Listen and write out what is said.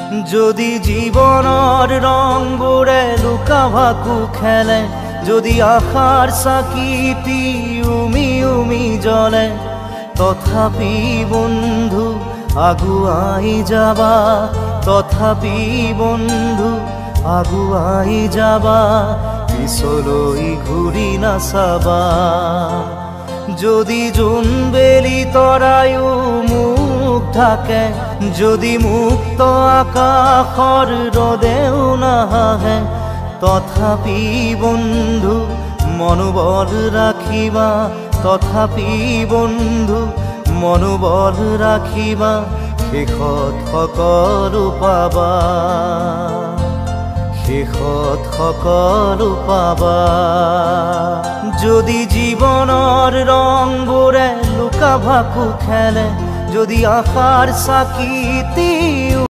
যদি জীবনৰ ৰংবোৰে লুকা ভাকু খেলে, যদি আশাৰ চাকিটি উমি উমি জ্বলে, তথাপি বন্ধু আগুৱাই যাবা, তথাপি বন্ধু আগুৱাই যাবা, পিছলৈ ঘূৰি নাচাবা। যদি জোনবেলি তৰায়ো মুখ ঢাকে, যদি মুক্ত আকাশৰ ৰদেও নাহে, তথাপি বন্ধু মনোবল ৰাখিবা, তথাপি বন্ধু মনোবল ৰাখিবা, শেষত সকলো পাবা, শেষত সকলো পাবা। যদি জীৱনৰ ৰংবোৰে লুকা ভাকু খেলে, যদি আশাৰ চাকিটি